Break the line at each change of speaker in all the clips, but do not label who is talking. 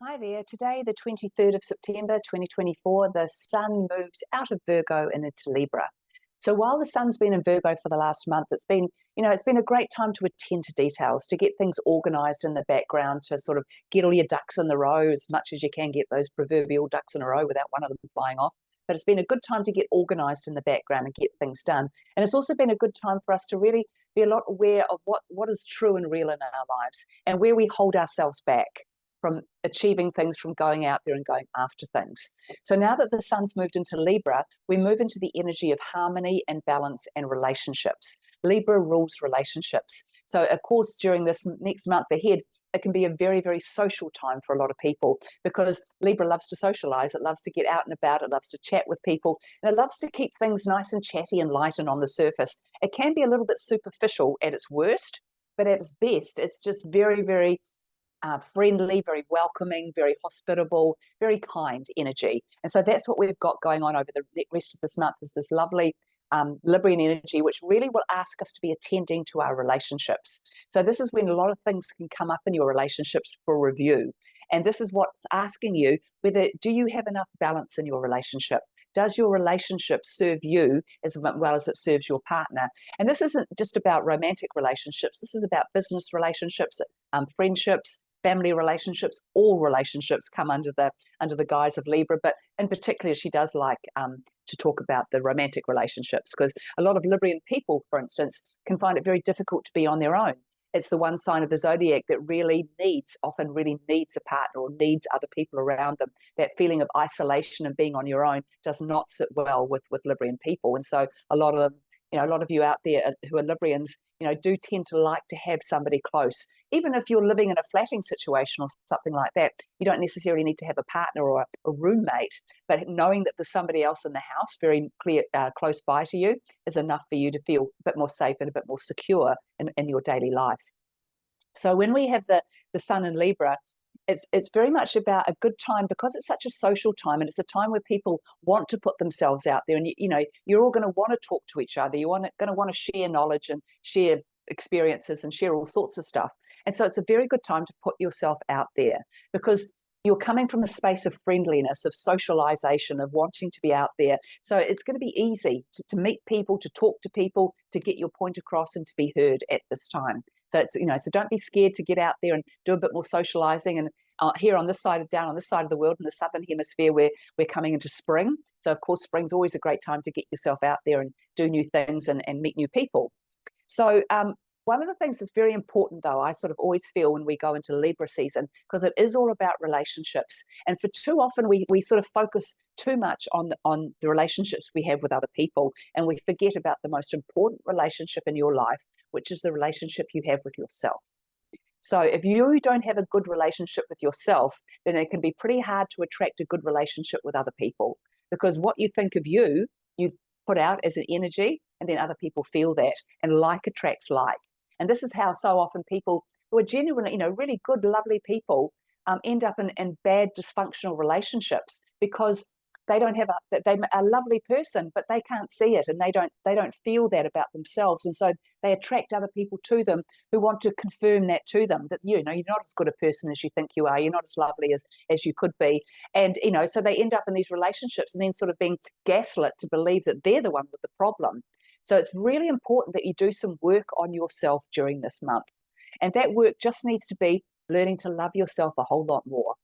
Hi there. Today, the 23rd of September 2024, the Sun moves out of Virgo and into Libra. So while the Sun's been in Virgo for the last month, it's been a great time to attend to details, to get things organized in the background, to sort of get all your ducks in the row as much as you can, get those proverbial ducks in a row without one of them flying off. But it's been a good time to get organized in the background and get things done. And it's also been a good time for us to really be a lot aware of what is true and real in our lives and where we hold ourselves back from achieving things, from going out there and going after things. So now that the Sun's moved into Libra, we move into the energy of harmony and balance and relationships. Libra rules relationships. So of course, during this next month ahead, it can be a very, very social time for a lot of people because Libra loves to socialize. It loves to get out and about. It loves to chat with people. And it loves to keep things nice and chatty and light and on the surface. It can be a little bit superficial at its worst, but at its best, it's just very, very friendly, very welcoming, very hospitable, very kind energy. And so that's what we've got going on over the rest of this month, is this lovely Librian energy, which really will ask us to be attending to our relationships. So this is when a lot of things can come up in your relationships for review. And this is what's asking you, do you have enough balance in your relationship? Does your relationship serve you as well as it serves your partner? And this isn't just about romantic relationships. This is about business relationships, friendships, family relationships. All relationships come under the guise of Libra, but in particular, she does like to talk about the romantic relationships, because a lot of Librian people, for instance, can find it very difficult to be on their own. It's the one sign of the zodiac that often really needs a partner or needs other people around them. That feeling of isolation and being on your own does not sit well with Librian people. And so a lot of you out there who are Librians, do tend to like to have somebody close. Even if you're living in a flatting situation or something like that, you don't necessarily need to have a partner or a roommate, but knowing that there's somebody else in the house very close by to you is enough for you to feel a bit more safe and a bit more secure in your daily life. So when we have the Sun in Libra, it's very much about a good time, because it's such a social time, and it's a time where people want to put themselves out there, and you're all going to want to talk to each other. You're going to want to share knowledge and share experiences and share all sorts of stuff. And so it's a very good time to put yourself out there, because you're coming from a space of friendliness, of socialization, of wanting to be out there. So it's going to be easy to meet people, to talk to people, to get your point across and to be heard at this time. So so don't be scared to get out there and do a bit more socializing. And here on this side of the world, in the southern hemisphere, we're coming into spring. So of course, spring's always a great time to get yourself out there and do new things and meet new people. So one of the things that's very important, though, I sort of always feel when we go into Libra season, because it is all about relationships. And for too often, we sort of focus too much on the relationships we have with other people, and we forget about the most important relationship in your life, which is the relationship you have with yourself. So if you don't have a good relationship with yourself, then it can be pretty hard to attract a good relationship with other people, because what you think of you put out as an energy, and then other people feel that, and like attracts like. And this is how so often people who are genuinely, really good, lovely people end up in bad, dysfunctional relationships, because they're a lovely person, but they can't see it, and they don't feel that about themselves. And so they attract other people to them who want to confirm that to them, that you're not as good a person as you think you are. You're not as lovely as you could be. And so they end up in these relationships and then sort of being gaslit to believe that they're the one with the problem. So it's really important that you do some work on yourself during this month. And that work just needs to be learning to love yourself a whole lot more,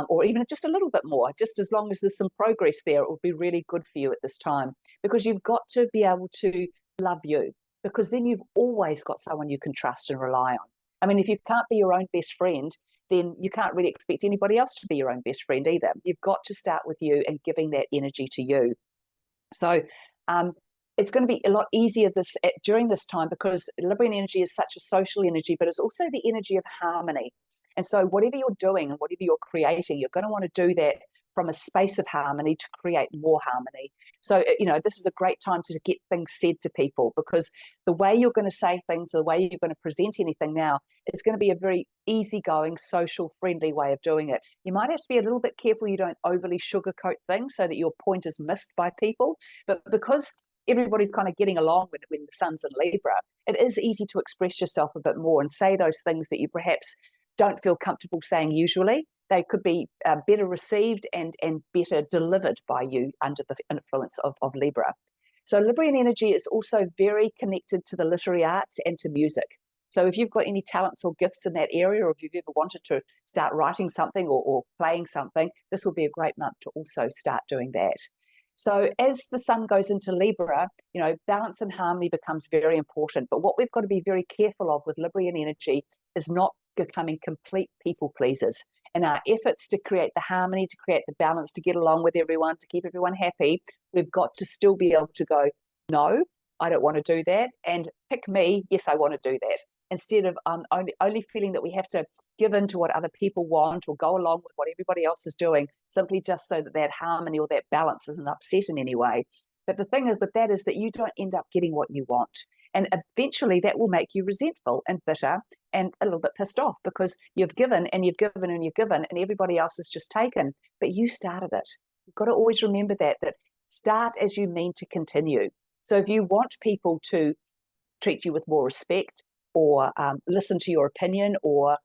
or even just a little bit more. Just as long as there's some progress there, it will be really good for you at this time, because you've got to be able to love you, because then you've always got someone you can trust and rely on. I mean, if you can't be your own best friend, then you can't really expect anybody else to be your own best friend either. You've got to start with you and giving that energy to you. So it's going to be a lot easier during this time, because Librian energy is such a social energy, but it's also the energy of harmony. And so whatever you're doing and whatever you're creating, you're going to want to do that from a space of harmony to create more harmony. So, this is a great time to get things said to people, because the way you're going to say things, the way you're going to present anything now, is going to be a very easygoing, social, friendly way of doing it. You might have to be a little bit careful you don't overly sugarcoat things so that your point is missed by people. But because everybody's kind of getting along when the Sun's in Libra, it is easy to express yourself a bit more and say those things that you perhaps don't feel comfortable saying usually. they could be better received and better delivered by you under the influence of Libra. So Librian energy is also very connected to the literary arts and to music. So if you've got any talents or gifts in that area, or if you've ever wanted to start writing something or playing something, this will be a great month to also start doing that. So as the sun goes into Libra, you know, balance and harmony becomes very important. But what we've got to be very careful of with Librian energy is not becoming complete people pleasers. In our efforts to create the harmony, to create the balance, to get along with everyone, to keep everyone happy, we've got to still be able to go, no, I don't want to do that. And pick me, yes, I want to do that. Instead of only feeling that we have to give in to what other people want or go along with what everybody else is doing, simply just so that that harmony or that balance isn't upset in any way. But the thing is with that is that you don't end up getting what you want. And eventually that will make you resentful and bitter and a little bit pissed off, because you've given and you've given and you've given and everybody else has just taken, but you started it. You've got to always remember that start as you mean to continue. So if you want people to treat you with more respect, or listen to your opinion, or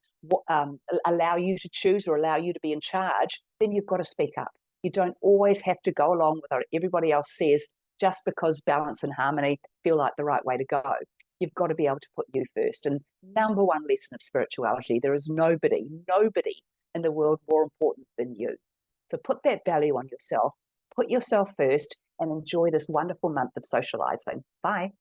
allow you to choose or allow you to be in charge, then you've got to speak up. You don't always have to go along with what everybody else says just because balance and harmony feel like the right way to go. You've got to be able to put you first. And number one lesson of spirituality, there is nobody in the world more important than you. So put that value on yourself, put yourself first, and enjoy this wonderful month of socializing. Bye.